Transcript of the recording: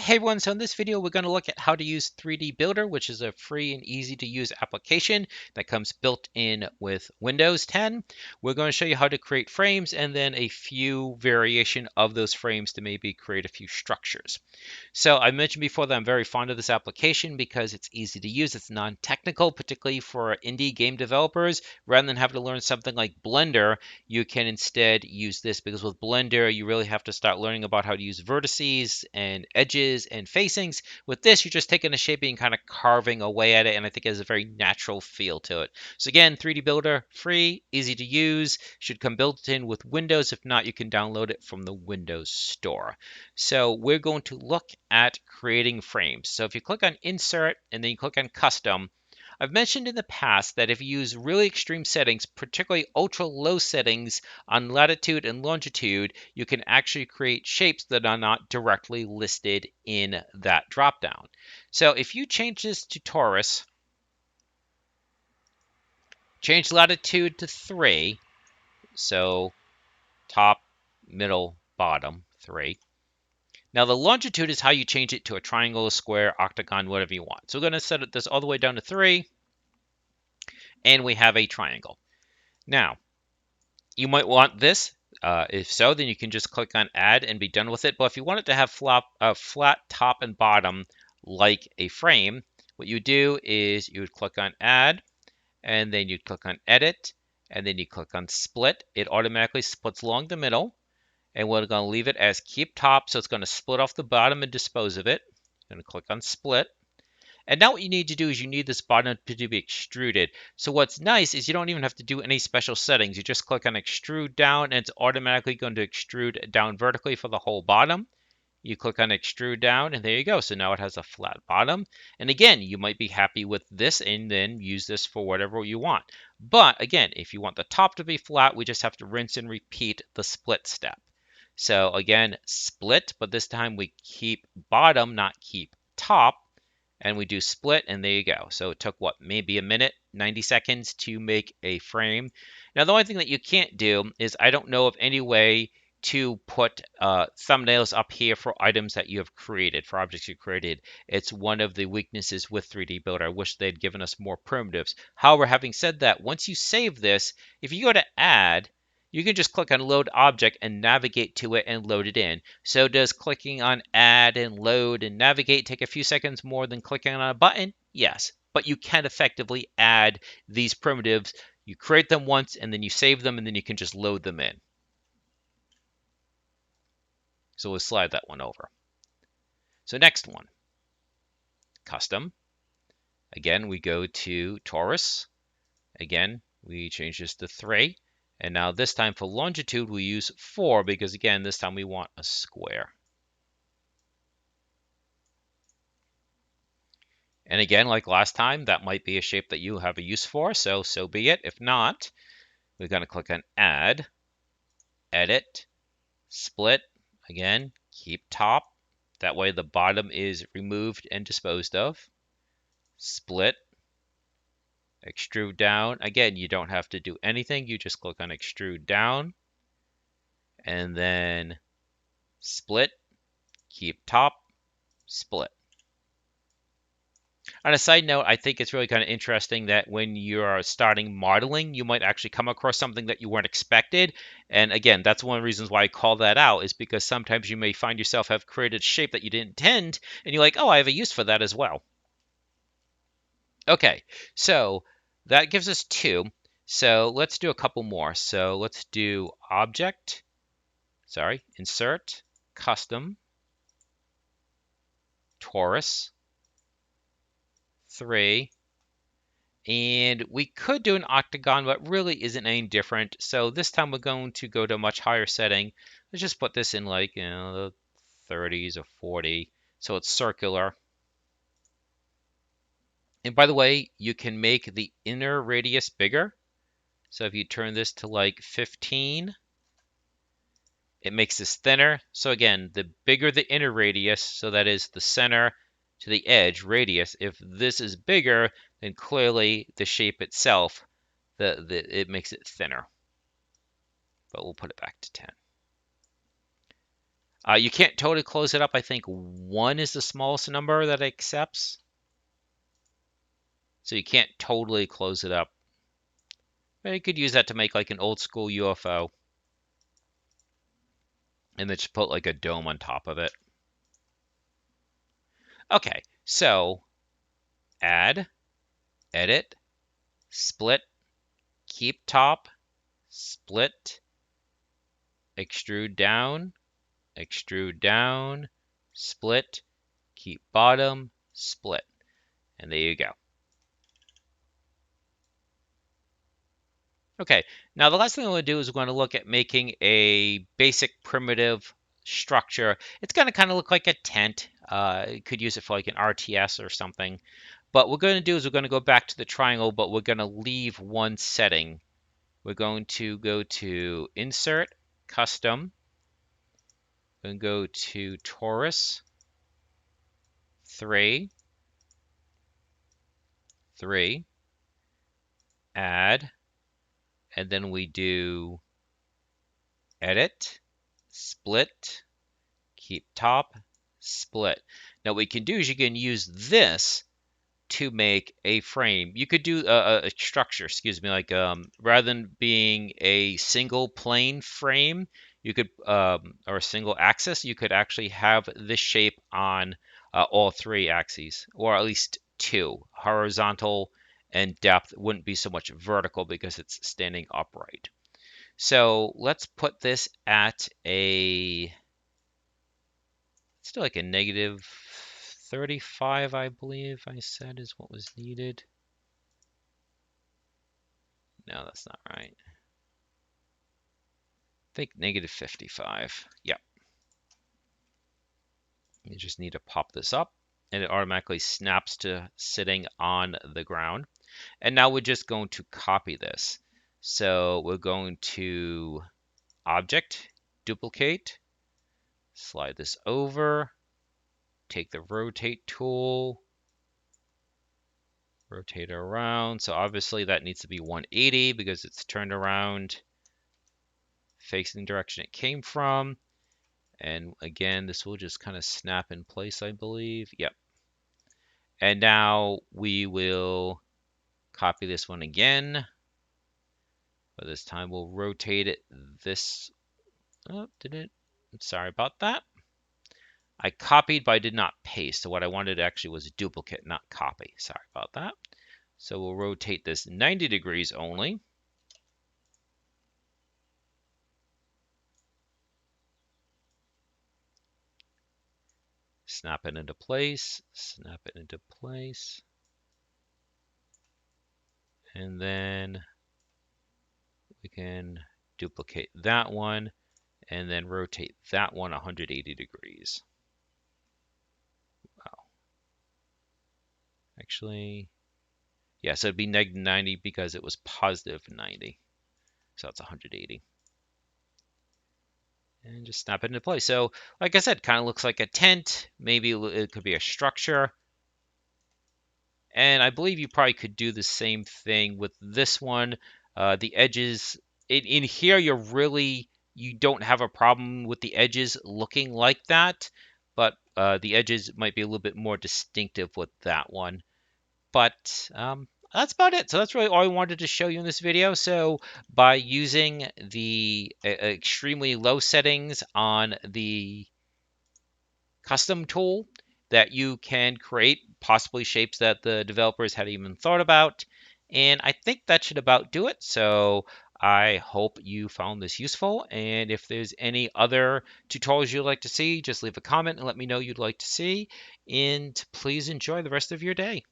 Hey everyone, so in this video we're going to look at how to use 3D Builder, which is a free and easy to use application that comes built in with Windows 10. We're going to show you how to create frames and then a few variation of those frames to maybe create a few structures. So I mentioned before that I'm very fond of this application because it's easy to use. It's non-technical, particularly for indie game developers. Rather than having to learn something like Blender, you can instead use this because with Blender, you really have to start learning about how to use vertices and edges and facings. With this, you're just taking a shape and kind of carving away at it, and I think it has a very natural feel to it. So again, 3D Builder, free, easy to use, should come built in with Windows. If not, you can download it from the Windows Store. So we're going to look at creating frames. So if you click on Insert and then you click on Custom, I've mentioned in the past that if you use really extreme settings, particularly ultra low settings on latitude and longitude, you can actually create shapes that are not directly listed in that dropdown. So if you change this to torus, change latitude to 3, so top, middle, bottom, 3. Now the longitude is how you change it to a triangle, a square, octagon, whatever you want. So we're going to set this all the way down to 3, and we have a triangle. Now, you might want this. If so, then you can just click on Add and be done with it. But if you want it to have flat top and bottom like a frame, what you do is you would click on Add, and then you'd click on Edit, and then you click on Split. It automatically splits along the middle. And we're going to leave it as keep top, so it's going to split off the bottom and dispose of it. I'm going to click on split. And now what you need to do is you need this bottom to be extruded. So what's nice is you don't even have to do any special settings. You just click on extrude down and it's automatically going to extrude down vertically for the whole bottom. You click on extrude down and there you go. So now it has a flat bottom. And again, you might be happy with this and then use this for whatever you want. But again, if you want the top to be flat, we just have to rinse and repeat the split step. So again, split, but this time we keep bottom, not keep top. And we do split, and there you go. So it took, what, maybe a minute, 90 seconds to make a frame. Now, the only thing that you can't do is I don't know of any way to put thumbnails up here for items that you have created, for objects you created. It's one of the weaknesses with 3D Builder. I wish they'd given us more primitives. However, having said that, once you save this, if you go to Add, you can just click on Load Object and navigate to it and load it in. So does clicking on Add and Load and Navigate take a few seconds more than clicking on a button? Yes, but you can effectively add these primitives. You create them once and then you save them and then you can just load them in. So we'll slide that one over. So next one, Custom. Again, we go to Torus. Again, we change this to 3. And now this time for longitude, we use 4 because, again, this time we want a square. And again, like last time, that might be a shape that you have a use for, so be it. If not, we're going to click on Add, Edit, Split. Again, keep top. That way the bottom is removed and disposed of. Split, extrude down. Again, you don't have to do anything. You just click on extrude down and then split, keep top, split. On a side note, I think it's really kind of interesting that when you're starting modeling, you might actually come across something that you weren't expected. And again, that's one of the reasons why I call that out, is because sometimes you may find yourself have created a shape that you didn't intend, and you're like, oh, I have a use for that as well. Okay, so that gives us 2. So let's do a couple more. So let's do Insert, Custom, Torus, 3. And we could do an octagon, but really isn't any different. So this time we're going to go to a much higher setting. Let's just put this in like, the 30s or 40. So it's circular. And by the way, you can make the inner radius bigger. So if you turn this to like 15, it makes this thinner. So again, the bigger the inner radius, so that is the center to the edge radius, if this is bigger, then clearly the shape itself, it makes it thinner. But we'll put it back to 10. You can't totally close it up. I think 1 is the smallest number that it accepts. So you can't totally close it up. But you could use that to make like an old school UFO. And then just put like a dome on top of it. Okay, so add, edit, split, keep top, split, extrude down, split, keep bottom, split. And there you go. Okay, now the last thing I'm going to do is we're going to look at making a basic primitive structure. It's going to kind of look like a tent. You could use it for like an RTS or something. But what we're going to do is we're going to go back to the triangle, but we're going to leave one setting. We're going to go to Insert, Custom. We're going to go to Torus, 3, Add, and then we do Edit, Split, Keep Top, Split. Now what we can do is you can use this to make a frame. You could do a structure, excuse me, like rather than being a single plane frame, you could or a single axis, you could actually have this shape on all 3 axes, or at least 2, horizontal and depth. It wouldn't be so much vertical because it's standing upright. So let's put this at a, let's do like a negative 35, I believe I said is what was needed. No, that's not right. I think negative 55. Yep. You just need to pop this up and it automatically snaps to sitting on the ground. And now we're just going to copy this. So we're going to Object, Duplicate, slide this over, take the Rotate tool, rotate it around. So obviously that needs to be 180 because it's turned around facing the direction it came from. And again, this will just kind of snap in place, I believe. Yep. And now we will copy this one again. But this time we'll rotate it this. Oh, did it? Sorry about that. I copied, but I did not paste. So what I wanted actually was duplicate, not copy. Sorry about that. So we'll rotate this 90 degrees only. Snap it into place, snap it into place. And then we can duplicate that one and then rotate that one 180 degrees. Wow. Actually, yeah, so it'd be negative 90 because it was positive 90. So that's 180. And just snap it into place. So, like I said, kind of looks like a tent. Maybe it could be a structure. And I believe you probably could do the same thing with this one. The edges, in here, you don't have a problem with the edges looking like that, but the edges might be a little bit more distinctive with that one. But that's about it. So that's really all I wanted to show you in this video. So by using the extremely low settings on the custom tool, that you can create possibly shapes that the developers hadn't even thought about. And I think that should about do it. So I hope you found this useful. And if there's any other tutorials you'd like to see, just leave a comment and let me know you'd like to see. And please enjoy the rest of your day.